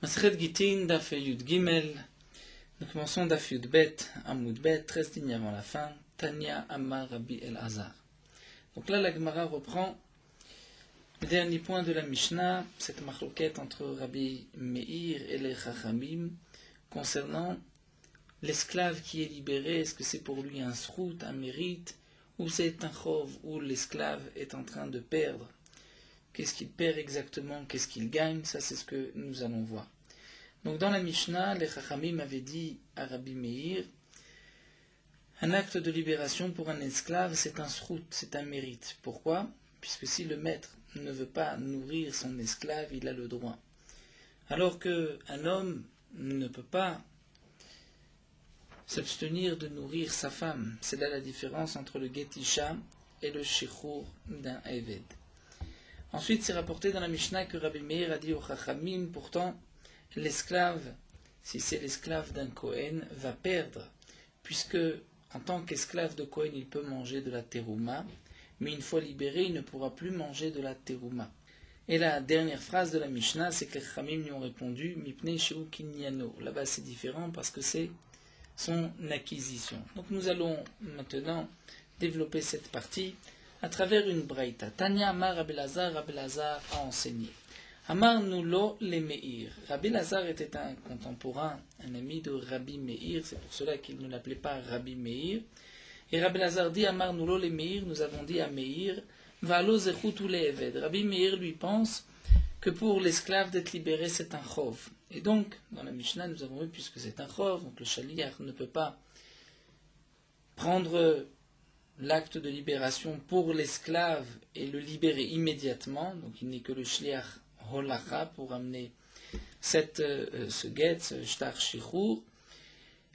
Masechet Gitin, Daf Yud Gimel. Nous commençons Daf Yud Bet, Amoud Bet, 13 lignes avant la fin. Tanya Amar Rabbi El-Azar. Donc là, la Gemara reprend le dernier point de la Mishnah, cette marloquette entre Rabbi Meir et les Chachamim, concernant l'esclave qui est libéré. Est-ce que c'est pour lui un srout, un mérite, ou c'est un chov, où l'esclave est en train de perdre? Qu'est-ce qu'il perd exactement? Qu'est-ce qu'il gagne? Ça, c'est ce que nous allons voir. Donc, dans la Mishnah, les Chachamim avaient dit à Rabbi Meir, un acte de libération pour un esclave, c'est un srout, c'est un mérite. Pourquoi? Puisque si le maître ne veut pas nourrir son esclave, il a le droit. Alors qu'un homme ne peut pas s'abstenir de nourrir sa femme. C'est là la différence entre le Getisha et le Shechour d'un Eved. Ensuite, c'est rapporté dans la Mishnah que Rabbi Meir a dit au Chachamim, pourtant, l'esclave, si c'est l'esclave d'un Kohen, va perdre, puisque en tant qu'esclave de Kohen, il peut manger de la terouma, mais une fois libéré, il ne pourra plus manger de la terouma. Et la dernière phrase de la Mishnah, c'est que les Chachamim lui ont répondu, Mipnei Sheu Kinyano. Là-bas, c'est différent parce que c'est son acquisition. Donc nous allons maintenant développer cette partie à travers une braïta. Tanya Amar Rabbi Elazar a enseigné. Amar Nulo le Meir. Rabbi Elazar était un contemporain, un ami de Rabbi Meir, c'est pour cela qu'il ne l'appelait pas Rabbi Meir. Et Rabbi Elazar dit Amar Nulo le Meir, nous avons dit à Meir, Valo zechutu le Eved. Rabbi Meir lui pense que pour l'esclave d'être libéré, c'est un chov. Et donc, dans la Mishnah, nous avons vu, puisque c'est un chov, donc le shaliach ne peut pas prendre l'acte de libération pour l'esclave et le libérer immédiatement, donc il n'est que le shliach holacha pour amener ce get, ce shtar shichur,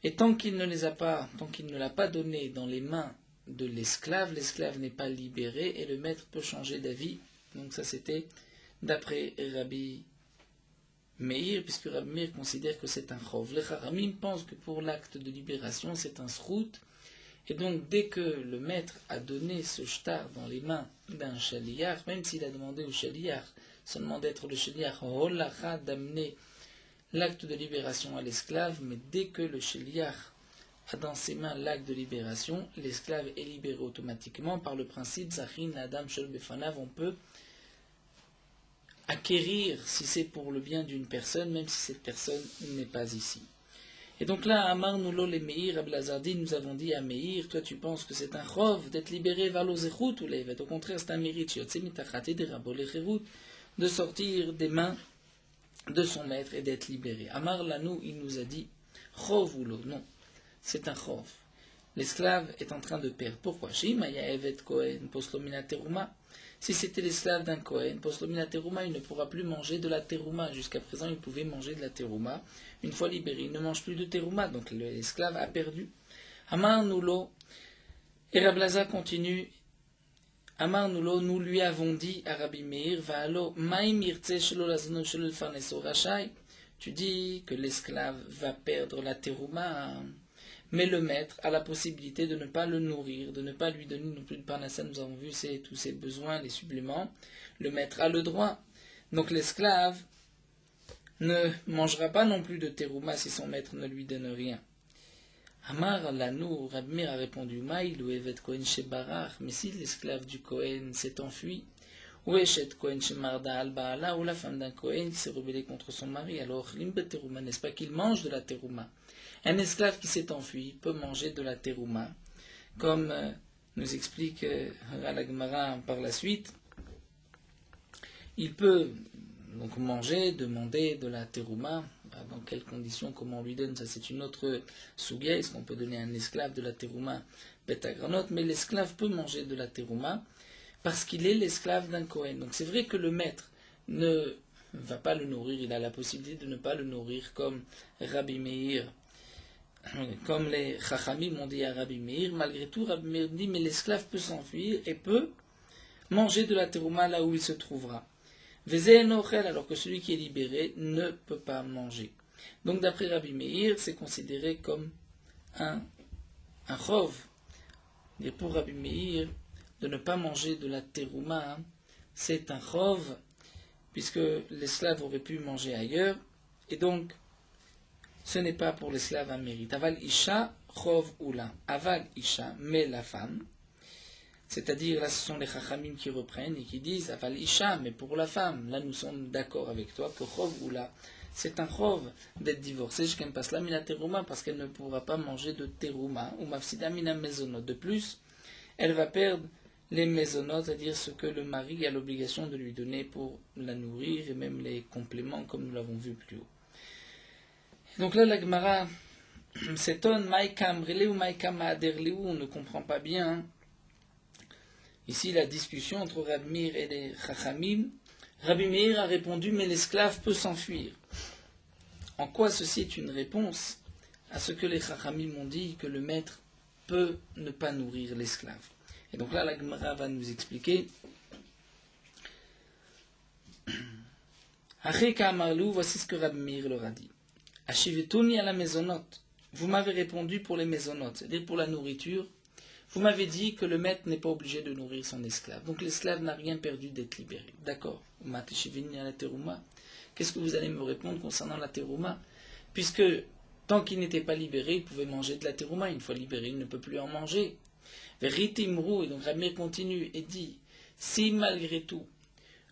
et tant qu'il ne l'a pas donné dans les mains de l'esclave, l'esclave n'est pas libéré et le maître peut changer d'avis. Donc ça c'était d'après Rabbi Meir, puisque Rabbi Meir considère que c'est un chov. Les Chachamim pensent que pour l'acte de libération c'est un srout. Et donc, dès que le maître a donné ce shtar dans les mains d'un shaliach, même s'il a demandé au shaliach seulement d'être le shaliach holacha, d'amener l'acte de libération à l'esclave, mais dès que le shaliach a dans ses mains l'acte de libération, l'esclave est libéré automatiquement par le principe Zachin Adam Shel Befanav. On peut acquérir si c'est pour le bien d'une personne, même si cette personne n'est pas ici. Et donc là, Amar Nulo le Meir, Rabbi Elazar dit, nous avons dit à Meir, toi tu penses que c'est un chov d'être libéré vers l'ozechut ou l'evet. Au contraire, c'est un mérite, de sortir des mains de son maître et d'être libéré. Amar Lanou, il nous a dit, chov ou lo, non, c'est un chov. L'esclave est en train de perdre. Pourquoi? Si c'était l'esclave d'un Kohen, poslomina terouma, il ne pourra plus manger de la terouma. Jusqu'à présent, il pouvait manger de la terouma. Une fois libéré, il ne mange plus de terouma, donc l'esclave a perdu. Amar Nulo, et Rabbi Elazar continue, Amar Nulo, nous lui avons dit à Rabbi Meir, Va'alo, maim irtse shelo lazno shelo l'farneso rachai. Tu dis que l'esclave va perdre la terouma, mais le maître a la possibilité de ne pas le nourrir, de ne pas lui donner non plus de parnassa. Nous avons vu tous ses besoins, les suppléments. Le maître a le droit. Donc l'esclave ne mangera pas non plus de terouma si son maître ne lui donne rien. Amar Lanou, Rabbi Meir a répondu, Maïl ou Evet Kohen Shebarach, mais si l'esclave du Kohen s'est enfui, ou Eshet Kohen Shemarda al Baala, ou la femme d'un Kohen qui s'est rebellée contre son mari, alors Limbe Terouma, n'est-ce pas qu'il mange de la terouma? Un esclave qui s'est enfui peut manger de la terouma, comme nous explique la Gemara par la suite. Il peut donc manger, demander de la terouma. Dans quelles conditions, comment on lui donne, ça c'est une autre souga. Est-ce qu'on peut donner à un esclave de la terouma betagranot? Mais l'esclave peut manger de la terouma parce qu'il est l'esclave d'un Kohen. Donc c'est vrai que le maître ne va pas le nourrir, il a la possibilité de ne pas le nourrir comme Rabbi Meir. Comme les Chachamim m'ont dit à Rabbi Meir, malgré tout, Rabbi Meir dit, mais l'esclave peut s'enfuir et peut manger de la terouma là où il se trouvera. Vezé nochel, alors que celui qui est libéré ne peut pas manger. Donc d'après Rabbi Meir, c'est considéré comme un chov. Et pour Rabbi Meir, de ne pas manger de la terouma, c'est un chov, puisque l'esclave aurait pu manger ailleurs, Et donc, ce n'est pas pour l'esclave un mérite. Aval Isha, Chov Oula. Aval Isha, mais la femme. C'est-à-dire, là, ce sont les Chachamim qui reprennent et qui disent Aval Isha, mais pour la femme. Là, nous sommes d'accord avec toi que Chov Oula, c'est un Chov d'être divorcée. Je n'aime pas cela, mina terouma, parce qu'elle ne pourra pas manger de terouma. Ou mafsida mina mezonot. De plus, elle va perdre les maisonnotes, c'est-à-dire ce que le mari a l'obligation de lui donner pour la nourrir et même les compléments, comme nous l'avons vu plus haut. Donc là, la Gemara s'étonne, Maïkam Rele ou Maïkam Aderle, on ne comprend pas bien. Ici, la discussion entre Rabbi Meir et les Chachamim. Rabbi Meir a répondu, mais l'esclave peut s'enfuir. En quoi ceci est une réponse à ce que les Chachamim ont dit, que le maître peut ne pas nourrir l'esclave. Et donc là, la Gemara va nous expliquer. Acheka Amarlou, voici ce que Rabbi Meir leur a dit. Achivetuni à la maisonnote. Vous m'avez répondu pour les maisonnotes, c'est-à-dire pour la nourriture. Vous m'avez dit que le maître n'est pas obligé de nourrir son esclave. Donc l'esclave n'a rien perdu d'être libéré. D'accord. Qu'est-ce que vous allez me répondre concernant la terouma? Puisque tant qu'il n'était pas libéré, il pouvait manger de la terouma. Une fois libéré, il ne peut plus en manger. Veritimrou, et donc Rabbi continue et dit, si malgré tout,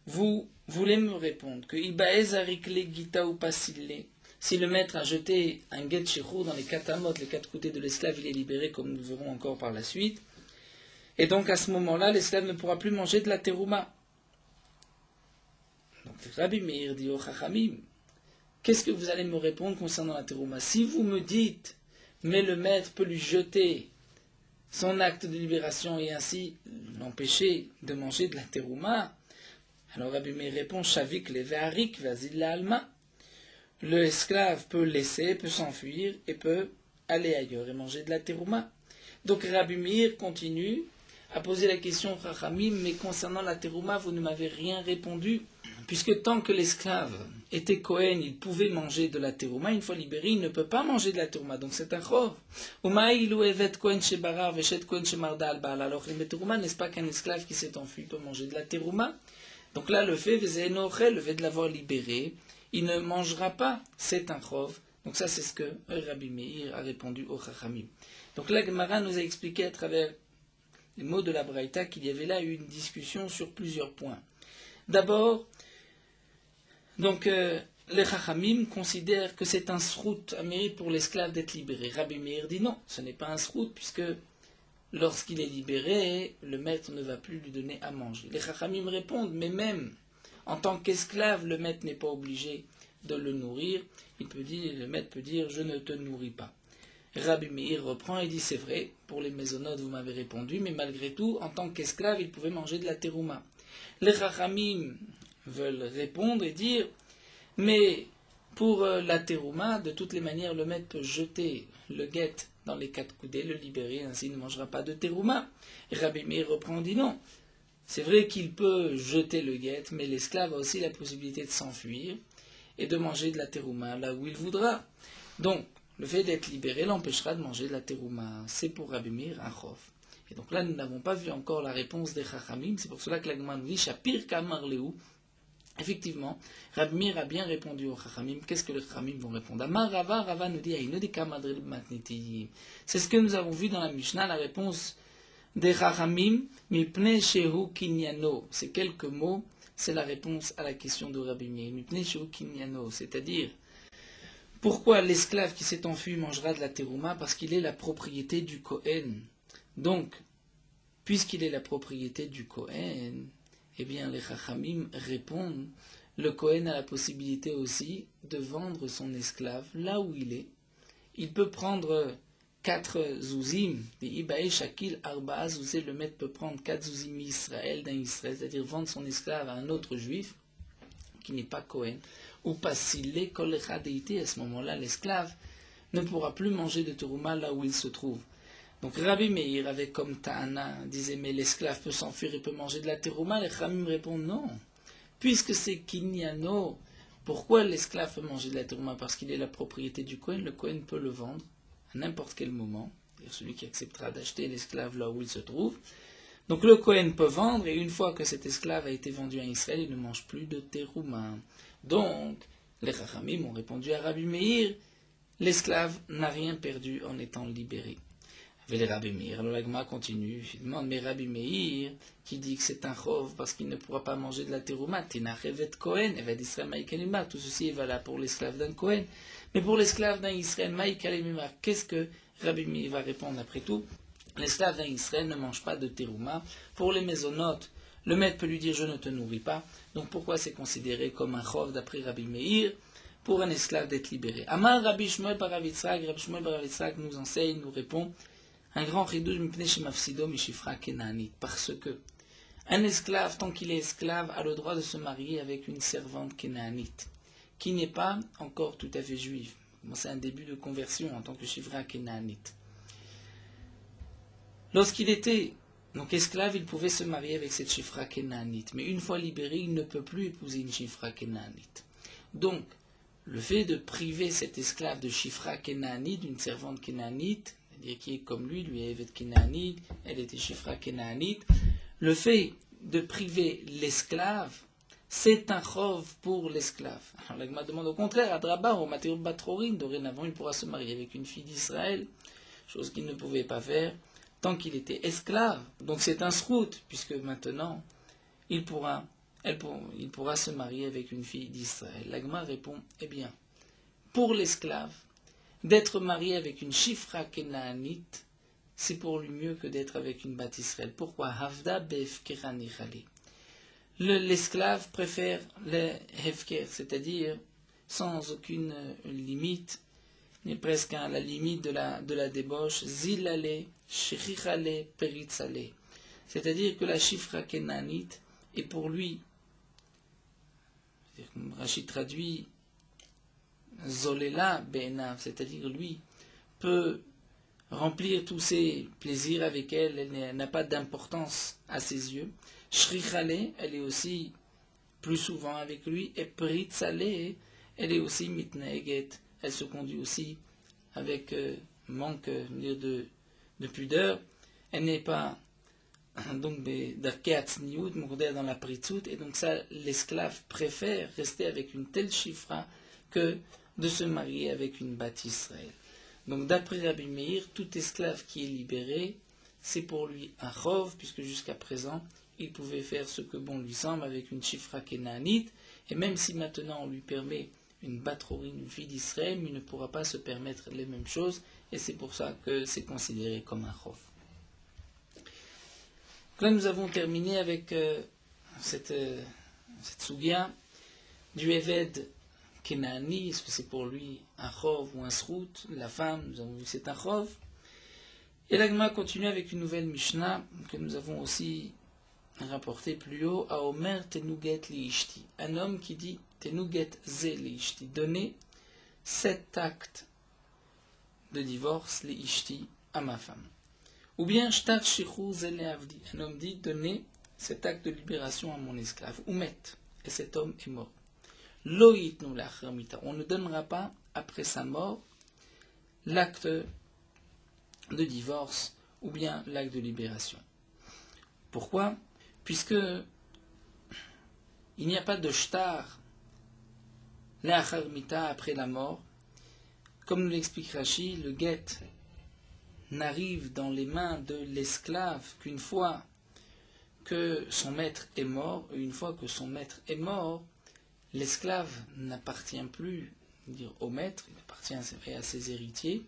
vous voulez me répondre que Ibaez arikle gita ou pasille, si le maître a jeté un get shechur dans les quatre amotes, les quatre côtés de l'esclave, il est libéré, comme nous verrons encore par la suite. Et donc à ce moment-là, l'esclave ne pourra plus manger de la terouma. Donc Rabbi Meir dit au Chachamim, qu'est-ce que vous allez me répondre concernant la terouma? Si vous me dites, mais le maître peut lui jeter son acte de libération et ainsi l'empêcher de manger de la terouma, alors Rabbi Meir répond, Shavik le ve'arik vazil la alma. Le esclave peut laisser, peut s'enfuir et peut aller ailleurs et manger de la terouma. Donc Rabbi Meir continue à poser la question au Chachamim, mais concernant la terouma, vous ne m'avez rien répondu, puisque tant que l'esclave était Kohen, il pouvait manger de la terouma, une fois libéré, il ne peut pas manger de la terouma, donc c'est un chov. Alors le terouma, n'est-ce pas qu'un esclave qui s'est enfui peut manger de la terouma? Donc là, le fait de l'avoir libéré, il ne mangera pas, c'est un chov. Donc ça, c'est ce que Rabbi Meir a répondu au Chachamim. Donc là, Gemara nous a expliqué à travers les mots de la Braïta qu'il y avait là une discussion sur plusieurs points. D'abord, donc les Chachamim considèrent que c'est un srout, un mérite pour l'esclave d'être libéré. Rabbi Meir dit non, ce n'est pas un srout, puisque lorsqu'il est libéré, le maître ne va plus lui donner à manger. Les Chachamim répondent, mais même en tant qu'esclave, le maître n'est pas obligé de le nourrir. Le maître peut dire, je ne te nourris pas. Rabbi Meir reprend et dit, c'est vrai, pour les maisonnotes, vous m'avez répondu, mais malgré tout, en tant qu'esclave, il pouvait manger de la terouma. Les Chachamim veulent répondre et dire, mais pour la terouma, de toutes les manières, le maître peut jeter le guet dans les quatre coudées, le libérer, ainsi il ne mangera pas de terouma. Et Rabbi Meir reprend et dit non. C'est vrai qu'il peut jeter le guet, mais l'esclave a aussi la possibilité de s'enfuir et de manger de la terouma là où il voudra. Donc, le fait d'être libéré l'empêchera de manger de la terouma. C'est pour Rabbi Meir un chov. Et donc là, nous n'avons pas vu encore la réponse des Chachamim. C'est pour cela que la Gemara nous dit Shapir Kamar Lehu. Effectivement, Rabbi Meir a bien répondu aux Chachamim. Qu'est-ce que les Chachamim vont répondre? Amar Rava, Rava nous dit c'est ce que nous avons vu dans la Mishnah, la réponse des Chachamim, Mipnei Shehu Kinyano. Ces quelques mots, c'est la réponse à la question de Rabbi Meir. Mipnei Shehu Kinyano, c'est-à-dire, pourquoi l'esclave qui s'est enfui mangera de la terouma? Parce qu'il est la propriété du Kohen. Donc, puisqu'il est la propriété du Kohen, eh bien les Chachamim répondent, le Kohen a la possibilité aussi de vendre son esclave là où il est. Il peut prendre 4 zouzim, des Ibae Shakil Arba zouzé, le maître peut prendre 4 zouzim Israël d'un Israël, c'est-à-dire vendre son esclave à un autre juif qui n'est pas Kohen, ou pas s'il est Kolecha Deité, à ce moment-là l'esclave ne pourra plus manger de terouma là où il se trouve. Donc Rabbi Meir avait comme Ta'ana, disait mais l'esclave peut s'enfuir et peut manger de la terouma. Les Chachamim répondent non, puisque c'est Kinyano. Pourquoi l'esclave peut manger de la terouma? Parce qu'il est la propriété du Kohen. Le Kohen peut le vendre à n'importe quel moment, c'est-à-dire celui qui acceptera d'acheter l'esclave là où il se trouve. Donc le Kohen peut vendre, et une fois que cet esclave a été vendu à Israël, il ne mange plus de terouma. Donc, Les Chachamim ont répondu à Rabbi Meir, l'esclave n'a rien perdu en étant libéré. Avec les Rabbi Meir, alors la Gemara continue, il demande, mais Rabbi Meir, qui dit que c'est un chov parce qu'il ne pourra pas manger de la terouma, Tenachevet Kohen, Eved Israël Maïkalima, tout ceci est valable pour l'esclave d'un Kohen. Mais pour l'esclave d'un Israël Maïkalima, qu'est-ce que Rabbi Meir va répondre après tout? L'esclave d'un Israël ne mange pas de terouma. Pour les mésonotes, le maître peut lui dire je ne te nourris pas. Donc pourquoi c'est considéré comme un chov d'après Rabbi Meir pour un esclave d'être libéré? Amar Rabbi Shmuel bar Rav Yitzhak, Rabbi Shmuel bar Rav Yitzhak nous enseigne, nous répond un grand chidouj mipnei shemafsido mishifra kenaanit, parce que un esclave, tant qu'il est esclave, a le droit de se marier avec une servante kenaanite, qui n'est pas encore tout à fait juive. Bon, c'est un début de conversion en tant que shifra kenaanite. Lorsqu'il était donc esclave, il pouvait se marier avec cette shifra kenaanite, mais une fois libéré, il ne peut plus épouser une shifra kenaanite. Donc, le fait de priver cet esclave de shifra kenaanite, d'une servante kenaanite, c'est-à-dire qui est comme lui est Evet kenaanite, elle était shifra kenaanite, le fait de priver l'esclave, c'est un chov pour l'esclave. Alors la Gemara demande au contraire, à Draba, au Matéo Batrorin, dorénavant il pourra se marier avec une fille d'Israël, chose qu'il ne pouvait pas faire tant qu'il était esclave. Donc c'est un srout, puisque maintenant il pourra se marier avec une fille d'Israël. La Gemara répond, eh bien, pour l'esclave, d'être marié avec une shifra kenaanite, c'est pour lui mieux que d'être avec une bat Israël. Pourquoi? Havda be'efkera nichali. L'esclave préfère le hefker, c'est-à-dire sans aucune limite, n'est presque à la limite de la débauche, zilale, shrichale, peritzale. C'est-à-dire que la shifra kenaanite est pour lui, Rachid traduit, Zolela be'enav, c'est-à-dire lui peut remplir tous ses plaisirs avec elle, elle n'a pas d'importance à ses yeux. Shrichale, elle est aussi plus souvent avec lui, et Pritzale, elle est aussi mitnaeget, elle se conduit aussi avec manque de pudeur, elle n'est pas donc d'arkeatzniut, mourder dans la pritzut, et donc ça, l'esclave préfère rester avec une telle chifra que de se marier avec une bat Israël. Donc d'après Rabbi Meir, tout esclave qui est libéré, c'est pour lui un chov, puisque jusqu'à présent, il pouvait faire ce que bon lui semble avec une chifra kenaanite, et même si maintenant on lui permet une batrorine, une fille d'Israël, il ne pourra pas se permettre les mêmes choses, et c'est pour ça que c'est considéré comme un chov. Là, nous avons terminé avec cette sougya du Eved Kenaani. Est-ce que c'est pour lui un chov ou un srout? La femme, nous avons vu que c'est un chov. Et la Gemara continue avec une nouvelle Mishnah que nous avons aussi rapportée plus haut. À Omer tenuget liishti. Un homme qui dit tenuget ze liishti. Donner 7 actes de divorce liishti à ma femme. Ou bien, shtar shichu zele avdi. Un homme dit, donnez cet acte de libération à mon esclave. Ou met. Et cet homme est mort. Lo yitnu lachar mita. On ne donnera pas, après sa mort, l'acte de divorce ou bien l'acte de libération. Pourquoi? Puisque il n'y a pas de shtar lachar mita après la mort. Comme nous l'explique Rashi, le get n'arrive dans les mains de l'esclave qu'une fois que son maître est mort, et une fois que son maître est mort, l'esclave n'appartient plus au maître, il appartient à ses héritiers,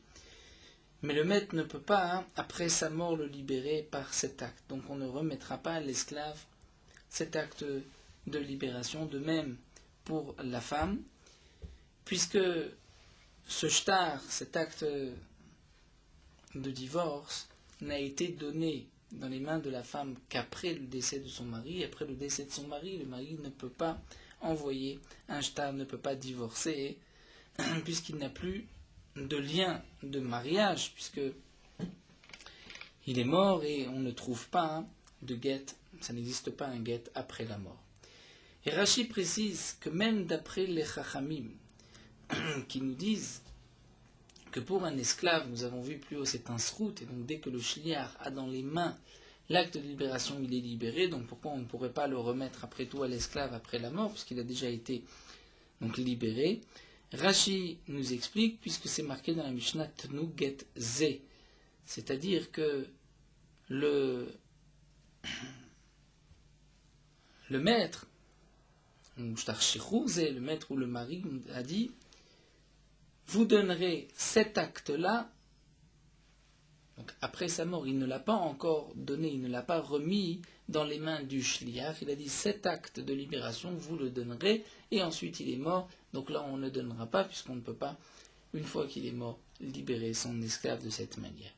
mais le maître ne peut pas, après sa mort, le libérer par cet acte. Donc on ne remettra pas à l'esclave cet acte de libération, de même pour la femme, puisque ce shtar, cet acte de divorce n'a été donné dans les mains de la femme qu'après le décès de son mari. Après le décès de son mari, le mari ne peut pas envoyer un shtar, ne peut pas divorcer, puisqu'il n'a plus de lien de mariage, puisque il est mort et on ne trouve pas de guet, ça n'existe pas un guet après la mort. Et Rashi précise que même d'après les Chachamim, qui nous disent que pour un esclave, nous avons vu plus haut, c'est un srout, et donc dès que le shliach a dans les mains l'acte de libération, il est libéré, donc pourquoi on ne pourrait pas le remettre après tout à l'esclave après la mort, puisqu'il a déjà été donc libéré. Rashi nous explique, puisque c'est marqué dans la Mishnah Tnu Get Ze, c'est-à-dire que le maître, le maître ou le mari a dit, vous donnerez cet acte-là, donc après sa mort, il ne l'a pas encore donné, il ne l'a pas remis dans les mains du shliach, il a dit cet acte de libération, vous le donnerez, et ensuite il est mort, donc là on ne donnera pas, puisqu'on ne peut pas, une fois qu'il est mort, libérer son esclave de cette manière.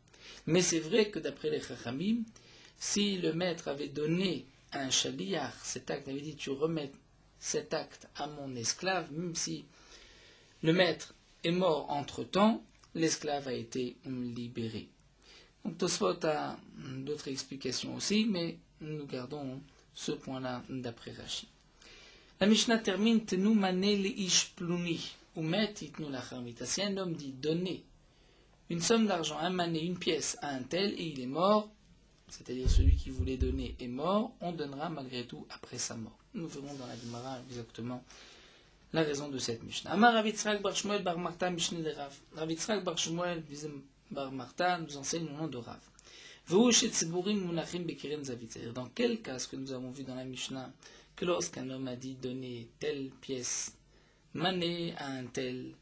Mais c'est vrai que d'après les Chachamim, si le maître avait donné à un shliach cet acte, avait dit tu remets cet acte à mon esclave, même si le maître est mort entre-temps, l'esclave a été libéré. Donc Tosfot a d'autres explications aussi, mais nous gardons ce point-là d'après Rashi. La Mishnah termine Tenu mané le ish pluni, umet itnu lacharmita. Si un homme dit donner une somme d'argent, un mané, une pièce à un tel, et il est mort, c'est-à-dire celui qui voulait donner est mort, on donnera malgré tout après sa mort. Nous verrons dans la Gemara exactement la raison de cette Mishnah. Amar Rav Yitzchak bar Shmuel bar Marta Mishnah de Rav. Rav Yitzchak bar Shmuel bar Marta nous enseigne le nom de Rav. C'est-à-dire dans quel cas, ce que nous avons vu dans la Mishnah, que lorsqu'un homme a dit donner telle pièce manée à un tel,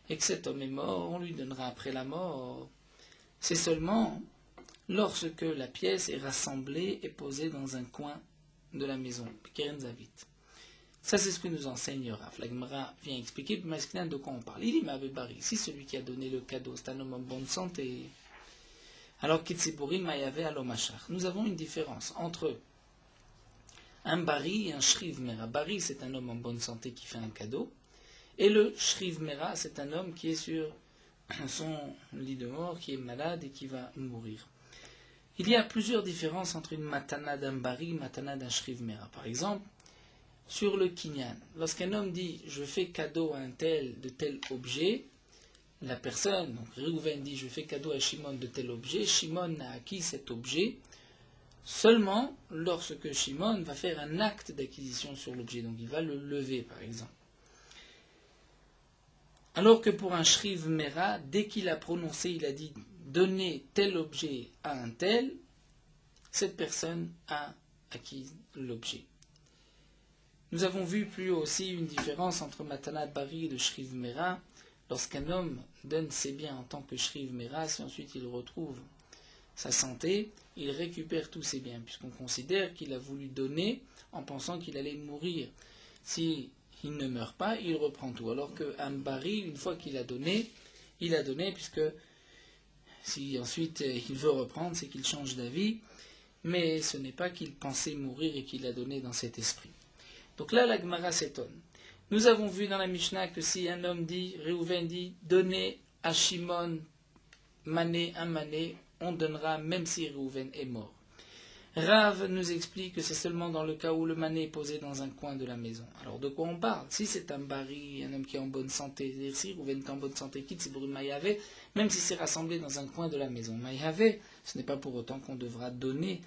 et que cet homme est mort, on lui donnera après la mort. C'est seulement lorsque la pièce est rassemblée et posée dans un coin de la maison. Ça, c'est ce que nous enseigne Rav. La Gemara vient expliquer de quoi on parle. Il dit Mabébari, si celui qui a donné le cadeau, c'est un homme en bonne santé, alors Kitsiburim Mayave Alomachar. Nous avons une différence entre un bari et un shriv mera. Bari, c'est un homme en bonne santé qui fait un cadeau, et le shriv mera, c'est un homme qui est sur son lit de mort, qui est malade et qui va mourir. Il y a plusieurs différences entre une matana d'un bari et une matana d'un shriv mera. Par exemple, sur le kinyan, lorsqu'un homme dit je fais cadeau à un tel de tel objet, la personne, donc Réhouven dit je fais cadeau à Shimon de tel objet, Shimon a acquis cet objet seulement lorsque Shimon va faire un acte d'acquisition sur l'objet, donc il va le lever par exemple. Alors que pour un Shriv Mera, dès qu'il a prononcé, il a dit donner tel objet à un tel, cette personne a acquis l'objet. Nous avons vu plus haut aussi une différence entre Matanat Bari et le Shriv Mera. Lorsqu'un homme donne ses biens en tant que Shriv Mera, si ensuite il retrouve sa santé, il récupère tous ses biens, puisqu'on considère qu'il a voulu donner en pensant qu'il allait mourir. Si il ne meurt pas, il reprend tout. Alors qu'un Bari, une fois qu'il a donné, puisque si ensuite il veut reprendre, c'est qu'il change d'avis, mais ce n'est pas qu'il pensait mourir et qu'il a donné dans cet esprit. Donc là, la Gemara s'étonne. Nous avons vu dans la Mishnah que si un homme dit, Réhouven dit, donnez à Shimon mané, un mané, on donnera même si Réhouven est mort. Rav nous explique que c'est seulement dans le cas où le mané est posé dans un coin de la maison. Alors de quoi on parle? Si c'est un bari, un homme qui est en bonne santé, si Réhouven est en bonne santé, quitte c'est pour une maïave, même si c'est rassemblé dans un coin de la maison. Maïave, ce n'est pas pour autant qu'on devra donner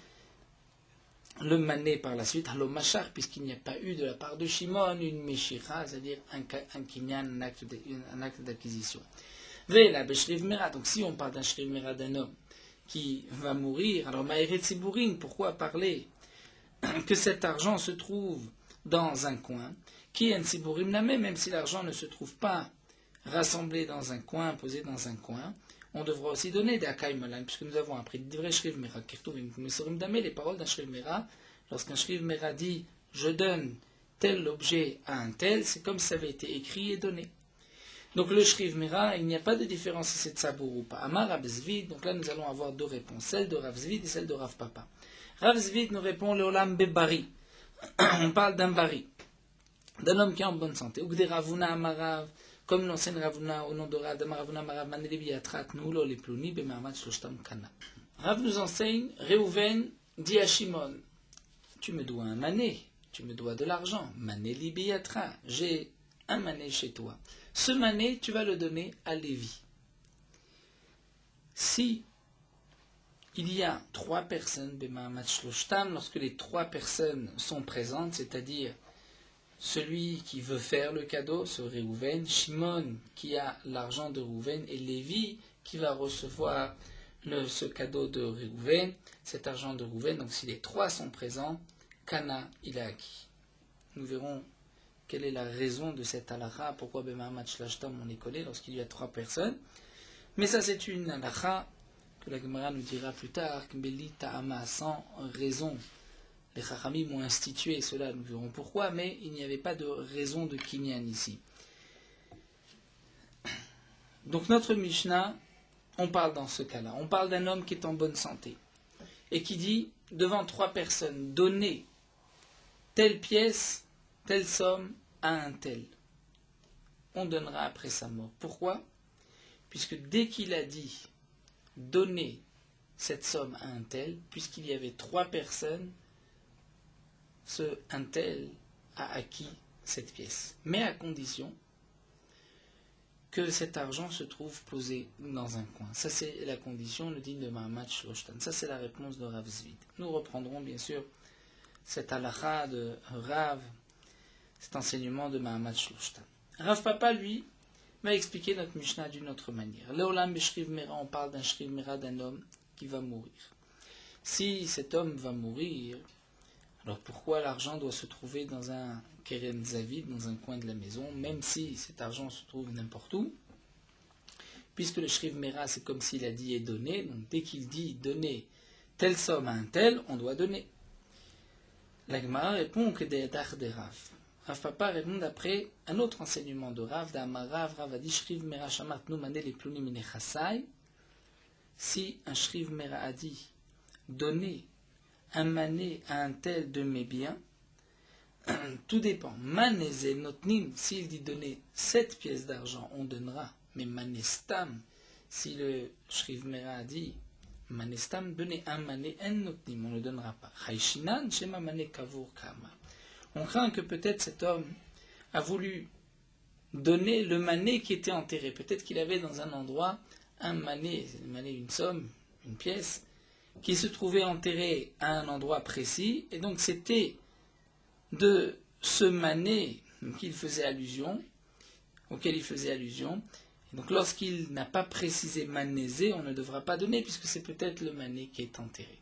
le mané par la suite, halo machar, puisqu'il n'y a pas eu de la part de Shimon une meshira, c'est-à-dire un kinyan, un acte d'acquisition. Vela beshriv mera, donc si on parle d'un shriv mera d'un homme qui va mourir, alors maïret siburin, pourquoi parler que cet argent se trouve dans un coin, qui est un siburim namé, même si l'argent ne se trouve pas rassemblé dans un coin, posé dans un coin, on devra aussi donner des Akai Malan, puisque nous avons appris des vrais Shriv Mera, les paroles d'un Shriv Mera. Lorsqu'un Shriv Mera dit je donne tel objet à un tel, c'est comme si ça avait été écrit et donné. Donc le Shriv Mera, il n'y a pas de différence si c'est Tsabour ou pas. Amar Rav Zvid, donc là nous allons avoir deux réponses, celle de Rav Zvid et celle de Rav Papa. Rav Zvid nous répond le Olam Bebari. On parle d'un bari, d'un homme qui est en bonne santé. Ugde Ravuna Amarav. Comme l'enseigne Ravuna au nom de Rav Rav nous enseigne, Réhouven dit à Shimon, tu me dois un mané, tu me dois de l'argent, mané libiyatra, j'ai un mané chez toi. Ce mané, tu vas le donner à Lévi. Si il y a 3 personnes, lorsque les 3 personnes sont présentes, c'est-à-dire celui qui veut faire le cadeau, ce Réhouven, Shimon qui a l'argent de Réhouven et Lévi qui va recevoir ce cadeau de Réhouven, cet argent de Réhouven. Donc si les trois sont présents, Kana il a acquis. Nous verrons quelle est la raison de cette halakha, pourquoi Bemahamat Shlashtam on est collé lorsqu'il y a trois personnes. Mais ça c'est une halakha que la Gemara nous dira plus tard, Kmbeli Ta'ama, sans raison. Les Chachamim ont institué cela, nous verrons pourquoi, mais il n'y avait pas de raison de Kinyan ici. Donc notre Mishnah, on parle dans ce cas-là, on parle d'un homme qui est en bonne santé et qui dit, devant trois personnes, donnez telle pièce, telle somme à un tel. On donnera après sa mort. Pourquoi ? Puisque dès qu'il a dit, donnez cette somme à un tel, puisqu'il y avait trois personnes, ce un tel a acquis cette pièce, mais à condition que cet argent se trouve posé dans un coin. Ça c'est la condition, le din de Mahamat Shloshtan. Ça c'est la réponse de Rav Zvid. Nous reprendrons bien sûr cette halakha de Rav, cet enseignement de Mahamat Shloshtan. Rav Papa lui va expliquer notre Mishnah d'une autre manière. Leolam b'shriv mera, on parle d'un shriv mera, d'un homme qui va mourir. Si cet homme va mourir, alors pourquoi l'argent doit se trouver dans un keren zavid, dans un coin de la maison, même si cet argent se trouve n'importe où? Puisque le shriv mera, c'est comme s'il a dit et donné, donc dès qu'il dit donner telle somme à un tel, on doit donner. La Gemara répond que des dar de Rav. Rav Papa répond d'après un autre enseignement de Rav, d'Amarav, Rav a dit shriv mera shamat nu mane les plunim nechasai. Si un shriv mera a dit donner un mané à un tel de mes biens, tout dépend. Manézé notnim, s'il dit donner 7 pièces d'argent, on donnera. Mais manestam, si le shriv mera a dit manestam, donner un mané, en notnim, on ne le donnera pas. Chayshinan, shema mané kavur kama. On craint que peut-être cet homme a voulu donner le mané qui était enterré. Peut-être qu'il avait dans un endroit un mané, une somme, une pièce, qui se trouvait enterré à un endroit précis, et donc c'était de ce mané auquel il faisait allusion, et donc lorsqu'il n'a pas précisé manézé, on ne devra pas donner, puisque c'est peut-être le mané qui est enterré.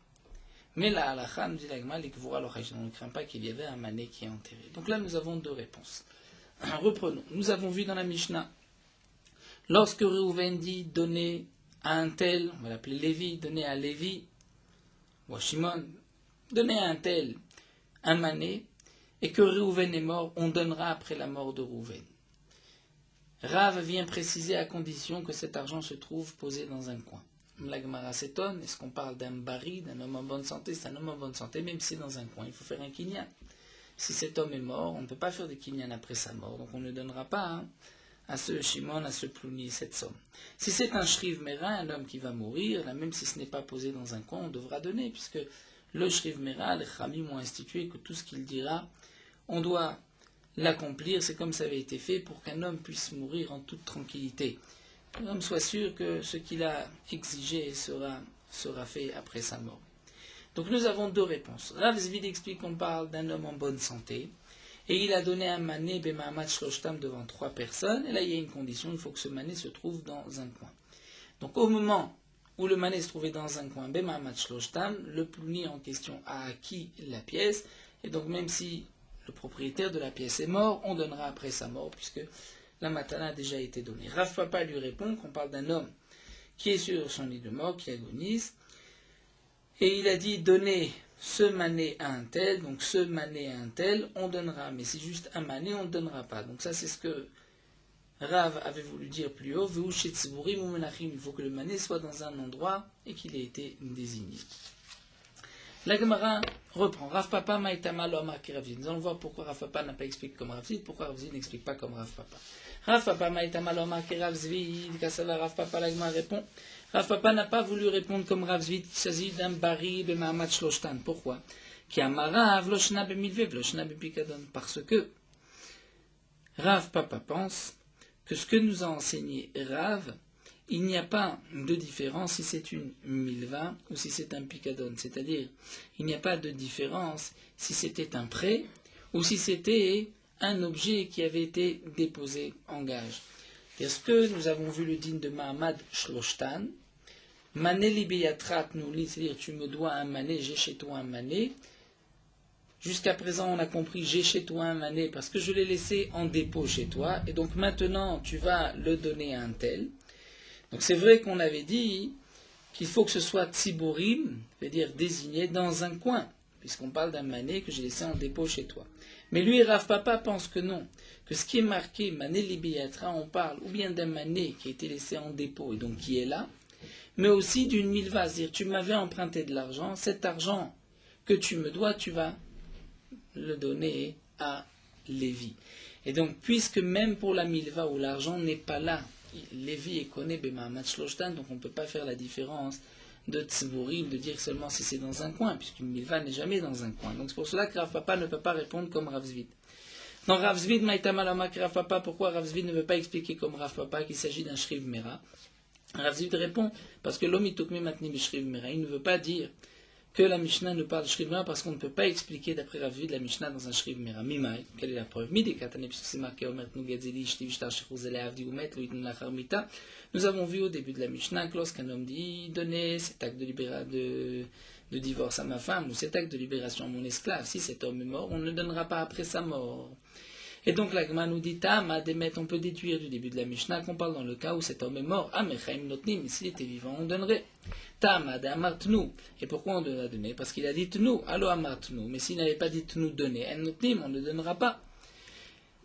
Mais la halakha nous dit l'agma, on ne craint pas qu'il y avait un mané qui est enterré. Donc là nous avons deux réponses. Reprenons. Nous avons vu dans la Mishnah, lorsque Réhouven dit donner à un tel, on va l'appeler Lévi, donner à Lévi, ou à Shimon, donner à un tel un mané, et que Réhouven est mort, on donnera après la mort de Réhouven. Rav vient préciser à condition que cet argent se trouve posé dans un coin. La Gemara s'étonne, est-ce qu'on parle d'un bari, d'un homme en bonne santé? C'est un homme en bonne santé, même si c'est dans un coin, il faut faire un kinyan. Si cet homme est mort, on ne peut pas faire de kinyan après sa mort, donc on ne donnera pas à ce Shimon, à ce Plouni, cette somme. Si c'est un shriv mera, un homme qui va mourir, là, même si ce n'est pas posé dans un coin, on devra donner, puisque le shriv mera, les Khamim ont institué que tout ce qu'il dira, on doit l'accomplir, c'est comme ça avait été fait pour qu'un homme puisse mourir en toute tranquillité. Que l'homme soit sûr que ce qu'il a exigé sera fait après sa mort. Donc nous avons deux réponses. Rav Zvid explique qu'on parle d'un homme en bonne santé, et il a donné un mané b'mahamat shloshtam devant trois personnes, et là il y a une condition, il faut que ce mané se trouve dans un coin. Donc au moment où le mané se trouvait dans un coin b'mahamat shloshtam, le plouni en question a acquis la pièce, et donc même si le propriétaire de la pièce est mort, on donnera après sa mort, puisque la matana a déjà été donnée. Rav Papa lui répond qu'on parle d'un homme qui est sur son lit de mort, qui agonise, et il a dit donner ce mané à un tel, donc ce mané à un tel, on donnera, mais c'est juste un mané, on ne donnera pas. Donc ça c'est ce que Rav avait voulu dire plus haut, il faut que le mané soit dans un endroit et qu'il ait été désigné. La Gemara reprend. Rav Papa maïtama lo amar ki Rav Zvid. Nous allons voir pourquoi Rav Papa n'a pas expliqué comme Rav Zvid, pourquoi Rav Zvid n'explique pas comme Rav Papa. Rav Papa maïtama lo amar ki Rav Zvid. Kassava Rav Papa, la Gemara répond. Rav Papa n'a pas voulu répondre comme Rav Zvid. Il s'agit d'un bari b'mahamat shloshtan. Pourquoi? Ki amarav loshna b'milve v'loshna b'pikadon. Parce que Rav Papa pense que ce que nous a enseigné Rav, il n'y a pas de différence si c'est une milva ou si c'est un picadon. C'est-à-dire, il n'y a pas de différence si c'était un prêt ou si c'était un objet qui avait été déposé en gage. Est-ce que nous avons vu le din de Mahamad Shloshtan, Mané libéatrat nous lit, c'est-à-dire tu me dois un mané, j'ai chez toi un mané. Jusqu'à présent, on a compris j'ai chez toi un mané parce que je l'ai laissé en dépôt chez toi, et donc maintenant tu vas le donner à un tel. Donc c'est vrai qu'on avait dit qu'il faut que ce soit tsiborim, c'est-à-dire désigné dans un coin, puisqu'on parle d'un mané que j'ai laissé en dépôt chez toi. Mais lui, Rav Papa pense que non, que ce qui est marqué mané libéatra, on parle ou bien d'un mané qui a été laissé en dépôt et donc qui est là, mais aussi d'une milva, c'est-à-dire tu m'avais emprunté de l'argent, cet argent que tu me dois, tu vas le donner à Lévi. Et donc, puisque même pour la milva où l'argent n'est pas là, Lévi est connu Bemahamat Shloshtan, donc on ne peut pas faire la différence de Tzvurim, de dire seulement si c'est dans un coin, puisqu'une milva n'est jamais dans un coin. Donc c'est pour cela que Rav Papa ne peut pas répondre comme Rav Zvid. Dans Rav Zvid, Maïtamalamak Rav Papa, pourquoi Rav Zvid ne veut pas expliquer comme Rav Papa qu'il s'agit d'un Shriv Mera? Rav Zvid répond, parce que l'homme itukmi matni b'Shriv Mera, il ne veut pas dire que la Mishnah nous parle de Shriv Mera parce qu'on ne peut pas expliquer d'après Rav Zvid la Mishnah dans un Shriv Mera. Mimai, quelle est la preuve? Midi katane, puisque c'est marqué Omer Tnugadzeli, Shtiv Shtar Shechuzele Avdi Umet, Loït Nunachar Mita. Nous avons vu au début de la Mishnah que lorsqu'un homme dit donner cet acte de divorce à ma femme ou cet acte de libération à mon esclave, si cet homme est mort, on ne le donnera pas après sa mort. Et donc la Gemara nous dit Tama Demet, on peut déduire du début de la Mishnah qu'on parle dans le cas où cet homme est mort. Ah, mais Chaim Notnim, s'il était vivant, on donnerait. Tama de Amartnu. Et pourquoi on doit donner? Parce qu'il a dit Tnu, allo Amartnu. Mais s'il n'avait pas dit Tnu, donner, En Notnim, on ne donnera pas.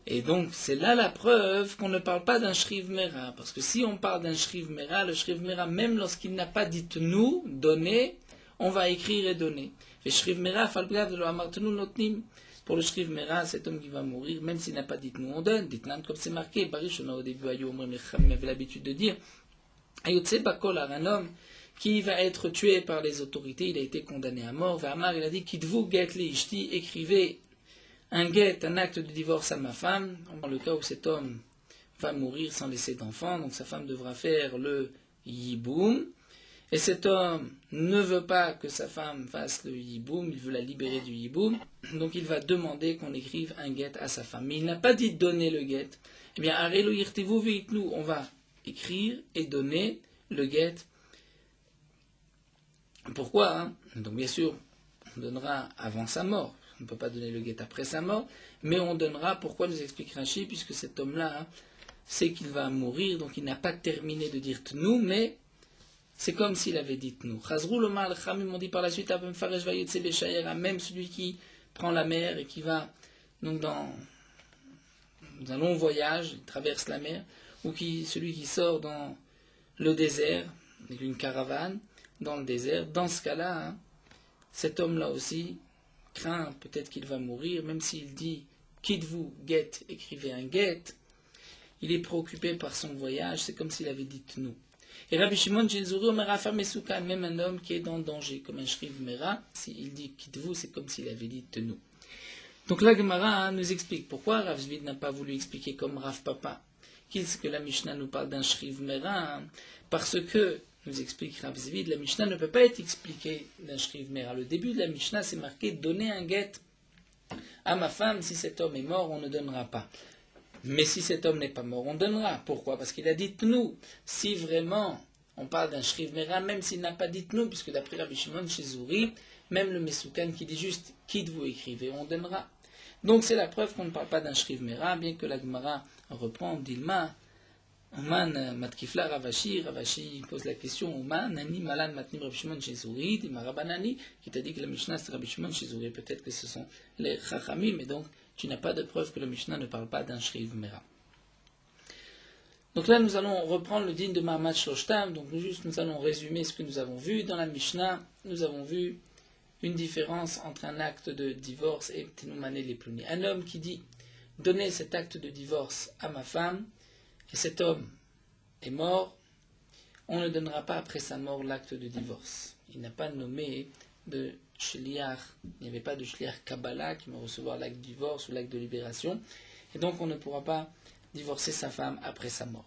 Et donc c'est là la preuve qu'on ne parle pas d'un Shriv Mera. Parce que si on parle d'un Shriv Mera, le Shriv Mera, même lorsqu'il n'a pas dit Tnu, donner, on va écrire et donner. Et Shriv Mera, Falbgav de lo Amartnu Notnim. Pour le Shriv Mera, cet homme qui va mourir, même s'il n'a pas dit nous, on donne. Dites-nous comme c'est marqué. Barishona au début, Ayom avait l'habitude de dire Ayotse Bakol, un homme qui va être tué par les autorités, il a été condamné à mort. Vamar, il a dit Kitvu get li ishti, écrivez un get, un acte de divorce à ma femme. Dans le cas où cet homme va mourir sans laisser d'enfant, donc sa femme devra faire le yiboum. Et cet homme ne veut pas que sa femme fasse le yiboum, il veut la libérer du yiboum, donc il va demander qu'on écrive un get à sa femme. Mais il n'a pas dit donner le get. Eh bien, arelo yirtivu veitlu, on va écrire et donner le get. Pourquoi? Donc bien sûr, on donnera avant sa mort. On ne peut pas donner le get après sa mort, mais on donnera, pourquoi nous explique Rashi, puisque cet homme-là sait qu'il va mourir, donc il n'a pas terminé de dire tnou, mais c'est comme s'il avait dit nous. Chazrou le mal, Khamim on dit par la suite, même celui qui prend la mer et qui va donc dans un long voyage, il traverse la mer, ou celui qui sort dans le désert, avec une caravane, dans le désert, dans ce cas-là, cet homme-là aussi craint peut-être qu'il va mourir, même s'il dit quitte-vous, get, écrivez un get, il est préoccupé par son voyage, c'est comme s'il avait dit nous. Et Rabbi Shimon Jilzuri Omer Afar Mesoukan, même un homme qui est dans le danger, comme un Shriv Mera, s'il dit quitte-vous, c'est comme s'il avait dit nous. Donc la Gemara nous explique pourquoi Rav Zvid n'a pas voulu expliquer comme Rav Papa qu'est-ce que la Mishnah nous parle d'un Shriv Mera, parce que, nous explique Rav Zvid, la Mishnah ne peut pas être expliquée d'un Shriv Mera. Le début de la Mishnah, c'est marqué donner un get à ma femme, si cet homme est mort, on ne donnera pas. Mais si cet homme n'est pas mort, on donnera. Pourquoi? Parce qu'il a dit nous. Si vraiment on parle d'un Shriv Mera, même s'il n'a pas dit nous, puisque d'après Rabbi Shimon Shizuri, même le Mesoukan qui dit juste quitte vous écrivez, on donnera. Donc c'est la preuve qu'on ne parle pas d'un Shriv Mera, bien que la Gemara reprend Dilma. Oman matkifla Ravashi pose la question Oman nani malan matnim Rabbi Shimon Shizuri, Dima Rabbanani, qui t'a dit que la Mishnah c'est Rabbi Shimon Shizuri, peut-être que ce sont les Chachamim, mais donc tu n'as pas de preuve que le Mishnah ne parle pas d'un Shriv Mera. Donc là, nous allons reprendre le din de Mahamad Shloshtam. Donc nous allons résumer ce que nous avons vu. Dans la Mishnah, nous avons vu une différence entre un acte de divorce et Tenumane les Pluni. Un homme qui dit « Donnez cet acte de divorce à ma femme » et cet homme est mort, on ne donnera pas après sa mort l'acte de divorce. Il n'a pas nommé de Shliach, il n'y avait pas de Shliach Kabbalah qui va recevoir l'acte de divorce ou l'acte de libération, et donc on ne pourra pas divorcer sa femme après sa mort.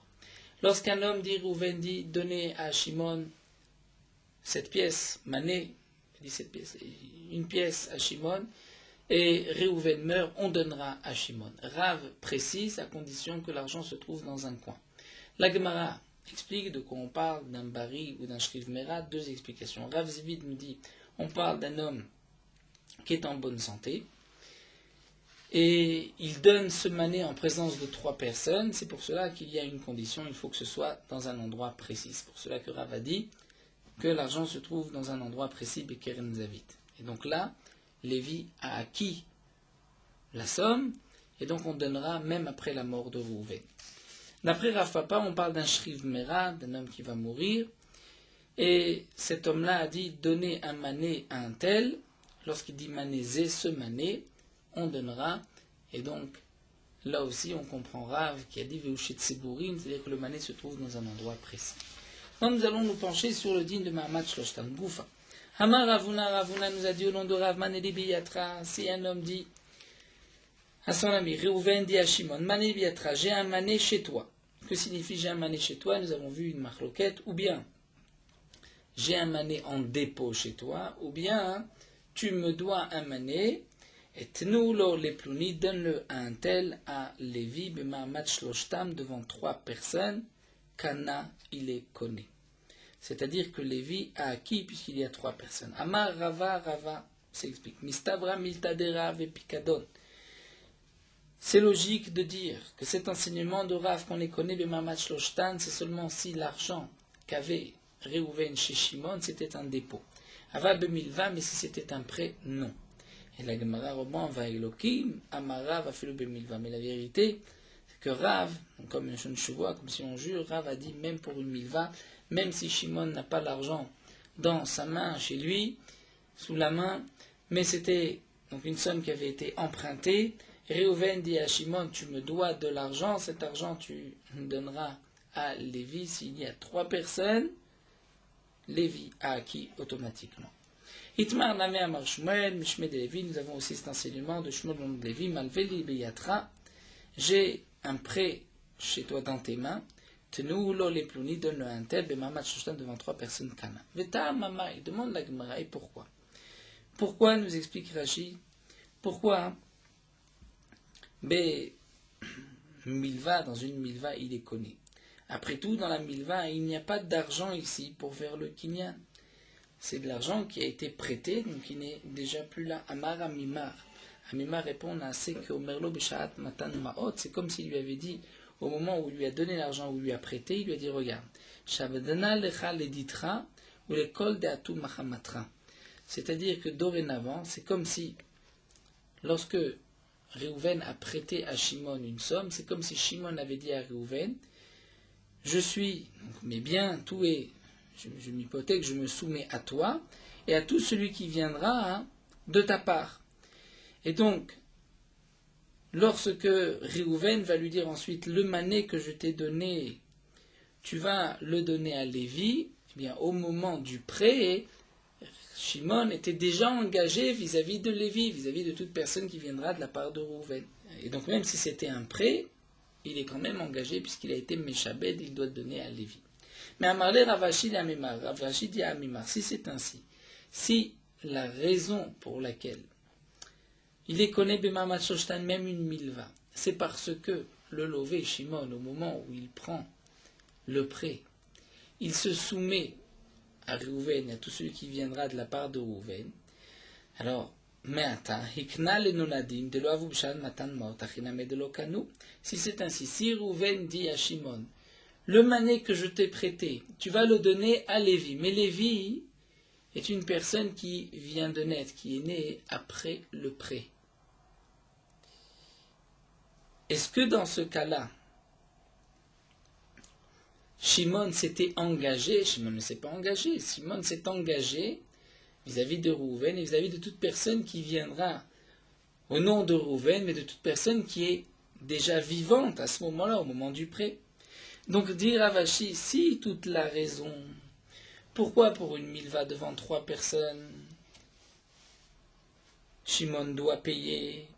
Lorsqu'un homme dit, Rouven dit, donnez à Shimon cette pièce, Mané, dit cette pièce, une pièce à Shimon, et Réhouven meurt, on donnera à Shimon. Rav précise à condition que l'argent se trouve dans un coin. La Gemara explique de quoi on parle, d'un bari ou d'un shriv mera, deux explications. Rav Zvid nous dit, on parle d'un homme qui est en bonne santé, et il donne ce mané en présence de 3 personnes. C'est pour cela qu'il y a une condition, il faut que ce soit dans un endroit précis. C'est pour cela que Rav a dit que l'argent se trouve dans un endroit précis, Bekeren Zavit. Et donc là, Lévi a acquis la somme, et donc on donnera même après la mort de Rouven. D'après Rav Papa, on parle d'un shriv mera, d'un homme qui va mourir, et cet homme-là a dit donner un mané à un tel. Lorsqu'il dit mané zé, ce mané, on donnera, et donc là aussi on comprend Rav qui a dit Veushet Sebourim, c'est-à-dire que le mané se trouve dans un endroit précis. Donc nous allons nous pencher sur le din de Mahamat Shloshtan Goufa. Hamar Ravuna nous a dit au nom de Rav Mané Biyatra, si un homme dit à son ami Réhouven dit à Shimon, Mané Biyatra, j'ai un mané chez toi. Que signifie j'ai un mané chez toi? Nous avons vu une marloquette, ou bien j'ai un mané en dépôt chez toi, ou bien tu me dois un mané, et tnoulo les plouni, donne-le à un tel, à Lévi, b'ma'amat shloshtam, devant 3 personnes, Kana, il est connu. C'est-à-dire que Lévi a acquis puisqu'il y a 3 personnes. Amar Rava, s'explique. Mistavra miltadera vepikadon. C'est logique de dire que cet enseignement de Rav qu'on les connaît, b'ma'amat shloshtam, c'est seulement si l'argent qu'avait Réhouven chez Shimon, c'était un dépôt. Ava b'milva, mais si c'était un prêt, non. Et la Gemara reprend va Elohim, Amara va faire le b'milva. Mais la vérité, c'est que Rav, comme une chevoie, comme si on jure, Rav a dit même pour une milva, même si Shimon n'a pas l'argent dans sa main, chez lui, sous la main, mais c'était donc une somme qui avait été empruntée. Réhouven dit à Shimon, tu me dois de l'argent, cet argent tu donneras à Lévi. S'il y a 3 personnes, Lévi a acquis automatiquement. Itmar Name Amar Shmuel, Mishme de Lévi, nous avons aussi cet enseignement de Shmuel de Lévi, Malveli Beyatra, j'ai un prêt chez toi dans tes mains, Tenou lo les plouni, donne-le un tel, Bemamat Shoshtan devant 3 personnes Kana. Veta Mama, il demande la Gemara, et pourquoi? Pourquoi, nous explique Rashi, pourquoi Milva, dans une Milva, il est connu. Après tout, dans la Milva, il n'y a pas d'argent ici pour faire le kinyan. C'est de l'argent qui a été prêté, donc il n'est déjà plus là. Amar Amimar. Amimar répond à ce que Omerlo Beshaat Matan Maot, c'est comme s'il lui avait dit, au moment où il lui a donné l'argent, où il lui a prêté, il lui a dit, regarde, Shavadana lecha leditra ou l'école de Atou Mahamatra. C'est-à-dire que dorénavant, c'est comme si, lorsque Réhouven a prêté à Shimon une somme, c'est comme si Shimon avait dit à Réhouven, je suis, donc mes biens, tout est, je m'hypothèque, je me soumets à toi, et à tout celui qui viendra de ta part. Et donc, lorsque Réhouven va lui dire ensuite, le mané que je t'ai donné, tu vas le donner à Lévi, eh bien, au moment du prêt, Shimon était déjà engagé vis-à-vis de Lévi, vis-à-vis de toute personne qui viendra de la part de Réhouven. Et donc, même si c'était un prêt, il est quand même engagé puisqu'il a été Meshabed, il doit donner à Lévi. Mais Amarle Ravashi dit à Amimar, Ravashi dit à Amimar, si c'est ainsi, si la raison pour laquelle il est connu Bemamat Shoshtan, même une milva, c'est parce que le lové Shimon, au moment où il prend le prêt, il se soumet à Réhouven et à tout celui qui viendra de la part de Réhouven. Alors, si c'est ainsi, si Réhouven dit à Shimon, le mané que je t'ai prêté, tu vas le donner à Lévi. Mais Lévi est une personne qui vient de naître, qui est née après le prêt. Est-ce que dans ce cas-là, Shimon s'était engagé? Shimon ne s'est pas engagé. Shimon s'est engagé vis-à-vis de Réhouven et vis-à-vis de toute personne qui viendra au nom de Réhouven, mais de toute personne qui est déjà vivante à ce moment-là, au moment du prêt. Donc, dit Ravashi, si toute la raison, pourquoi pour une milva devant 3 personnes, Shimon doit payer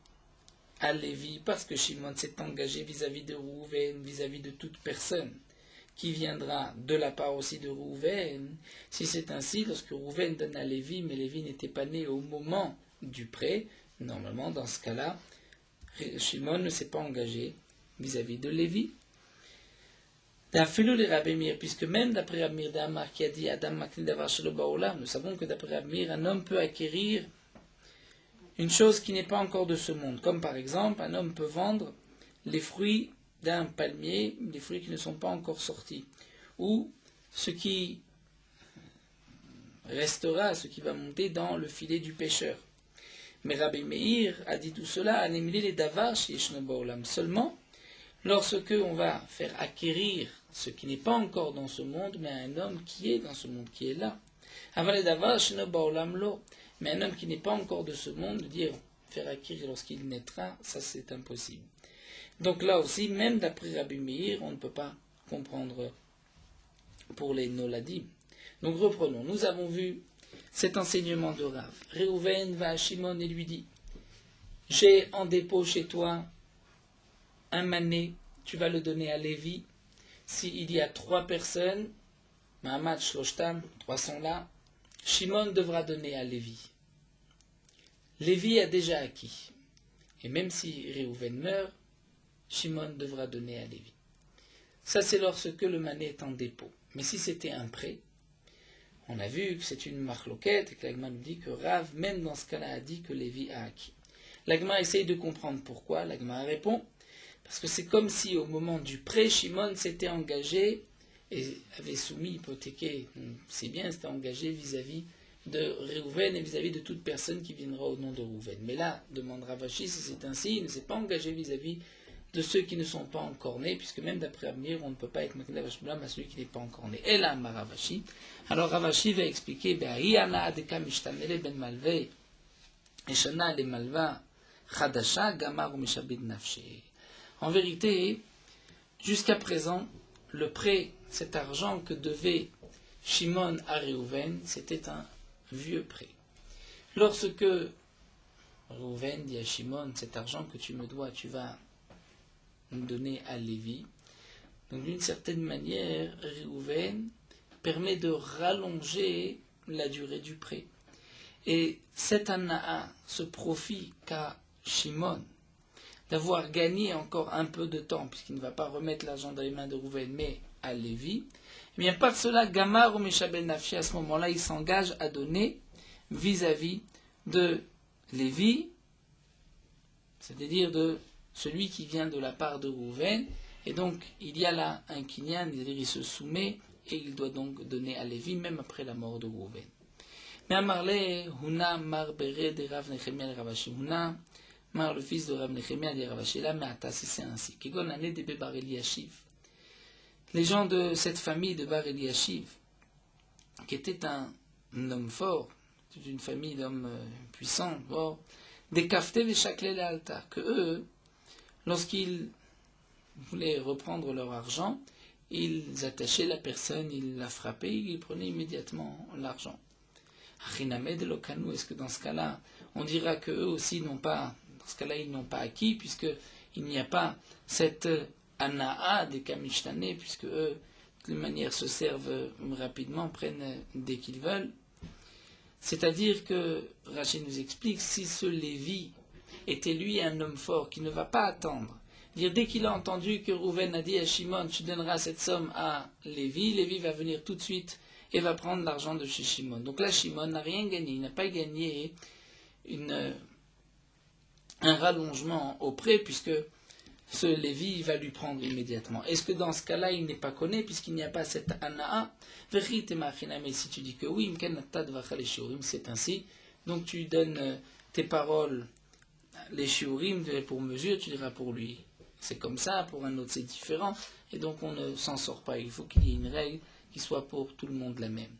à Lévi, parce que Shimon s'est engagé vis-à-vis de Réhouven, vis-à-vis de toute personne qui viendra de la part aussi de Réhouven. Si c'est ainsi, lorsque Réhouven donne à Lévi, mais Lévi n'était pas né au moment du prêt, Normalement, dans ce cas-là, Shimon ne s'est pas engagé vis-à-vis de Lévi. Puisque même d'après Rabbi Meir d'Amar qui a dit Adam Makni Davar Shelo Baolam, nous savons que d'après Rabbi Meir, un homme peut acquérir une chose qui n'est pas encore de ce monde. Comme par exemple, un homme peut vendre les fruits d'un palmier, les fruits qui ne sont pas encore sortis, ou ce qui restera, ce qui va monter dans le filet du pêcheur. Mais Rabbi Meir a dit tout cela à Nemili les Davar Sheyeshno Baolam seulement lorsque on va faire acquérir ce qui n'est pas encore dans ce monde, mais un homme qui est dans ce monde, qui est là. Aval Davar Sheyeshno Baolam lo. Mais un homme qui n'est pas encore de ce monde, dire faire acquérir lorsqu'il naîtra, ça c'est impossible. Donc là aussi, même d'après Rabbi Meir, on ne peut pas comprendre pour les Noladim. Donc reprenons, nous avons vu cet enseignement de Rav. Réhouven va à Shimon et lui dit, j'ai en dépôt chez toi un mané, tu vas le donner à Lévi. S'il y a 3 personnes, Mahamad Shloshtam, 3 sont là, Shimon devra donner à Lévi. Lévi a déjà acquis. Et même si Réhouven meurt, Shimon devra donner à Lévi. Ça, c'est lorsque le mané est en dépôt. Mais si c'était un prêt, on a vu que c'est une marloquette et que l'Agma nous dit que Rav, même dans ce cas-là, a dit que Lévi a acquis. L'Agma essaye de comprendre pourquoi. L'Agma répond parce que c'est comme si au moment du prêt, Shimon s'était engagé et avait soumis, hypothéqué, c'est bien, s'était engagé vis-à-vis de Réhouven et vis-à-vis de toute personne qui viendra au nom de Réhouven. Mais là, demande Rav Ashi, si c'est ainsi, il ne s'est pas engagé vis-à-vis de ceux qui ne sont pas encore nés, puisque même d'après Abnir, on ne peut pas être Makdav Hashmulam à celui qui n'est pas encore né. Et là, Rav Ashi. Alors Rav Ashi va expliquer, ben malve, eshana le malva, chadasha, gamar ou mishabid nafshe. En vérité, jusqu'à présent, le prêt, cet argent que devait Shimon à Réhouven, c'était un vieux prêt. Lorsque Réhouven dit à Shimon, cet argent que tu me dois, tu vas me donner à Lévi. Donc d'une certaine manière, Réhouven permet de rallonger la durée du prêt. Et cet ana'a, ce profit qu'a Shimon, d'avoir gagné encore un peu de temps, puisqu'il ne va pas remettre l'argent dans les mains de Réhouven, mais à Lévi, eh bien par cela, Gamar ou Meshabel Nafshi, à ce moment-là, il s'engage à donner vis-à-vis de Lévi, c'est-à-dire de celui qui vient de la part de Réhouven, et donc il y a là un kinyan, c'est-à-dire il se soumet, et il doit donc donner à Lévi, même après la mort de Réhouven. Mais Amarle, Huna, Mar Bere de Rav Nechemia de Ravashi, Huna, Mar le fils de Rav Nechemia de Ravashi, là, mais Atas, c'est ainsi. Kegon l'année de Bar Eliashiv. Les gens de cette famille de Bar Eliashiv, qui était un homme fort, une famille d'hommes puissants, fort, des kafté et chaklé les alta, que eux, lorsqu'ils voulaient reprendre leur argent, ils attachaient la personne, ils la frappaient, ils prenaient immédiatement l'argent. Est-ce que dans ce cas-là, on dira qu'eux aussi n'ont pas, dans ce cas-là, ils n'ont pas acquis, puisqu'il n'y a pas cette ana'a des kamishtané, puisque eux, de toute manière, se servent rapidement, prennent dès qu'ils veulent. C'est-à-dire que, Rachid nous explique, si ce Lévi était lui un homme fort qui ne va pas attendre, dire dès qu'il a entendu que Réhouven a dit à Shimon, tu donneras cette somme à Lévi, Lévi va venir tout de suite et va prendre l'argent de chez Shimon. Donc là, Shimon n'a rien gagné, il n'a pas gagné un rallongement au prêt, puisque ce Lévi va lui prendre immédiatement. Est-ce que dans ce cas-là, il n'est pas connu, puisqu'il n'y a pas cette ana'a? Mais si tu dis que oui, c'est ainsi, donc tu donnes tes paroles, les shiurim, pour mesure, tu diras pour lui. C'est comme ça, pour un autre c'est différent, et donc on ne s'en sort pas. Il faut qu'il y ait une règle qui soit pour tout le monde la même.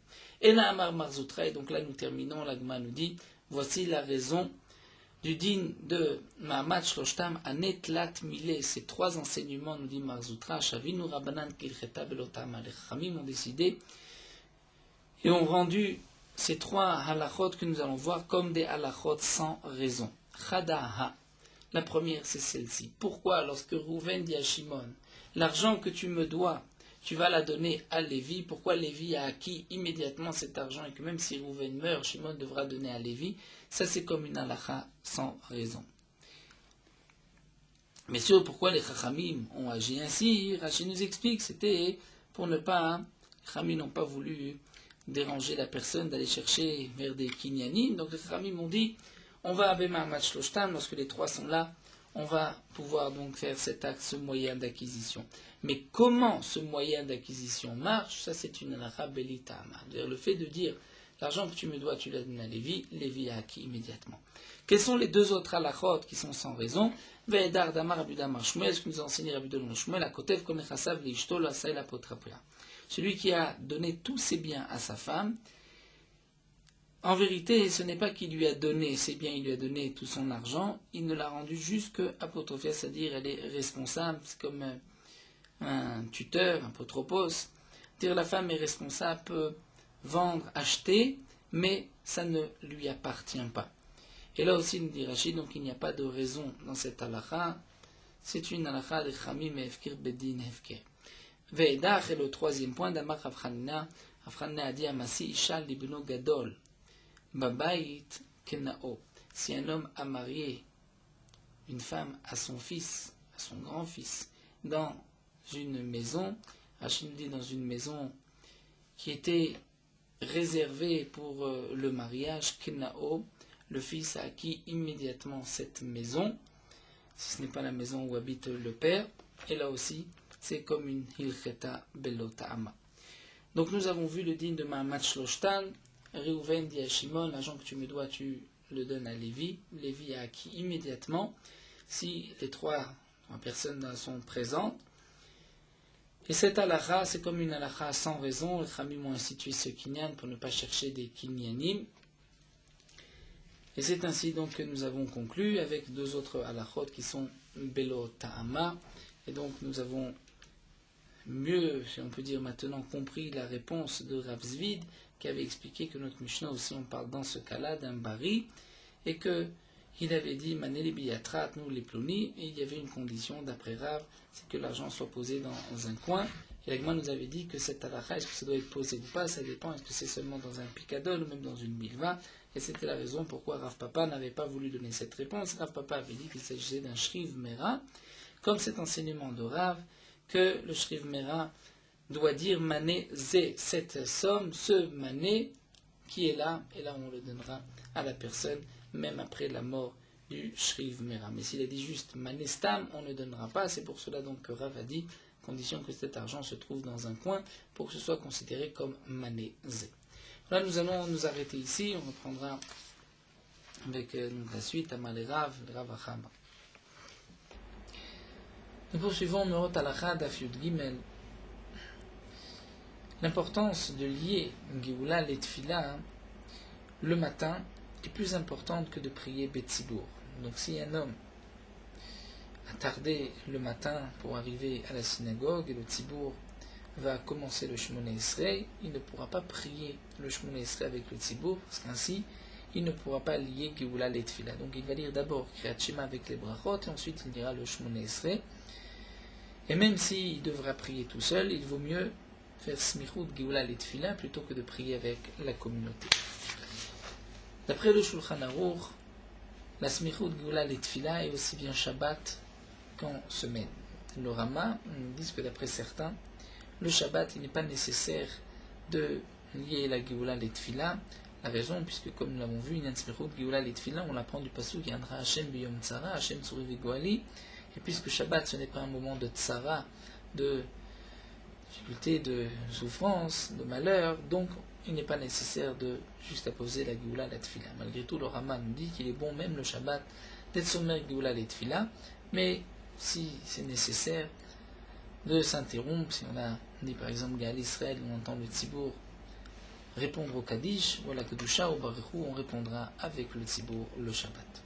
Et là, Amar Marzoutra, et donc là nous terminons, l'Agma nous dit, voici la raison du din de Mahamad Shloshtam Anetlat Milé. Ces 3 enseignements, nous dit Marzoutra, Shavinu Rabbanan Kilcheta Belotam Alechamim ont décidé et ont rendu ces 3 halachot que nous allons voir comme des halachot sans raison. Chadaha. La première, c'est celle-ci. Pourquoi, lorsque Réhouven dit à Shimon, l'argent que tu me dois, tu vas la donner à Lévi. Pourquoi Lévi a acquis immédiatement cet argent et que même si Rouven meurt, Shimon devra donner à Lévi? Ça, c'est comme une halakha sans raison. Mais sûr, pourquoi les Chachamim ont agi ainsi? Rachid nous explique, c'était pour ne pas, les Chachamim n'ont pas voulu déranger la personne d'aller chercher vers des kinyanim. Donc les Chachamim ont dit, on va à Bema'amat Shloshtam, lorsque les trois sont là, on va pouvoir donc faire cet acte, ce moyen d'acquisition. Mais comment ce moyen d'acquisition marche, ça c'est une halakha belitama. Le fait de dire, l'argent que tu me dois, tu la donnes à Lévi, Lévi a acquis immédiatement. Quels sont les deux autres halakhot qui sont sans raison? Ve'edar damar Rabbi Damar Shmuel, ce que nous a enseigné Rabbi Damar Shmuel, à kotev komechasav leishto lo asay la potrapia. Celui qui a donné tous ses biens à sa femme, en vérité, ce n'est pas qu'il lui a donné ses biens, il lui a donné tout son argent, il ne l'a rendu juste qu'apotrophia, c'est-à-dire elle est responsable, c'est comme un tuteur, un apotropos. Dire la femme est responsable, peut vendre, acheter, mais ça ne lui appartient pas. Et là aussi, nous dit Rachid, donc il n'y a pas de raison dans cette halakha. C'est une halakha de Chamim Efkir Bedin Efkir. Ve'edach est le troisième point d'Amar Afranina. Afranina a dit Amasi Isha Libno Gadol. Babait Kenao. Si un homme a marié une femme à son fils, à son grand-fils, dans une maison, Rachid dit dans une maison qui était réservée pour le mariage, Kenao, le fils a acquis immédiatement cette maison, si ce n'est pas la maison où habite le père, et là aussi, c'est comme une hilcheta belota'ama. Donc nous avons vu le digne de Ma'amat Shloshtan. Reuven dit à Shimon, l'argent que tu me dois, tu le donnes à Lévi. Lévi a acquis immédiatement, si les trois personnes sont présentes. Et cette halakha, c'est comme une halakha sans raison. Les Khamim ont institué ce kinyan pour ne pas chercher des kinyanim. Et c'est ainsi donc que nous avons conclu avec deux autres halakhot qui sont Belo Ta'ama. Et donc nous avons mieux, si on peut dire maintenant, compris la réponse de Rav Zvid, qui avait expliqué que notre Mishnah aussi, on parle dans ce cas-là d'un bari, et qu'il avait dit Maneli biyatrat, nous les plonis, et il y avait une condition d'après Rav, c'est que l'argent soit posé dans un coin. Et l'Agma nous avait dit que cette halakha, est-ce que ça doit être posé ou pas, ça dépend, est-ce que c'est seulement dans un picadol ou même dans une bilva. Et c'était la raison pourquoi Rav Papa n'avait pas voulu donner cette réponse. Rav Papa avait dit qu'il s'agissait d'un shriv mera, comme cet enseignement de Rav, que le shriv mera doit dire mané zé, cette somme, ce mané qui est là, et là on le donnera à la personne, même après la mort du shriv mera. Mais s'il a dit juste mané stam, on ne donnera pas. C'est pour cela donc que Rav a dit, condition que cet argent se trouve dans un coin, pour que ce soit considéré comme mané zé. Là, nous allons nous arrêter ici. On reprendra avec la suite, Amal et Rav Achama. Nous poursuivons Merot Halakha Daf Yud Gimel. L'importance de lier Géoula et Tfila le matin est plus importante que de prier Betsibour. Donc, si un homme a tardé le matin pour arriver à la synagogue et le Tzibour va commencer le Shmoneh Esrei, il ne pourra pas prier le Shmoneh Esrei avec le Tzibour, parce qu'ainsi, il ne pourra pas lier Géoula et Tfila. Donc il va lire d'abord Kriyat Shema avec les brachot, et ensuite il lira le Shmoneh Esrei. Et même s'il devra prier tout seul, il vaut mieux faire Smichut Géoula et Tfila plutôt que de prier avec la communauté. D'après le Shulchan Aruch, la Smichut Géoula et Tfila est aussi bien Shabbat qu'en semaine. Le Rama dit que d'après certains, le Shabbat, il n'est pas nécessaire de lier la Géoula et Tfila. La raison, puisque comme nous l'avons vu, Inyan Smichut Géoula et Tfila, on l'apprend du pasuk Yandra Hashem Biyom Tzara, Hashem Tzuri Vigoali. Et puisque Shabbat, ce n'est pas un moment de tzara, de difficulté, de souffrance, de malheur, donc il n'est pas nécessaire de juxtaposer la Géoula et la Tfila. Malgré tout, le Rama nous dit qu'il est bon, même le Shabbat, d'être sommaire Géoula et Tfila, mais si c'est nécessaire de s'interrompre, si on a dit par exemple Gaal Israël, on entend le Tzibour répondre au Kaddish, ou à la Kedusha, au Baruch Hu, on répondra avec le Tzibour le Shabbat.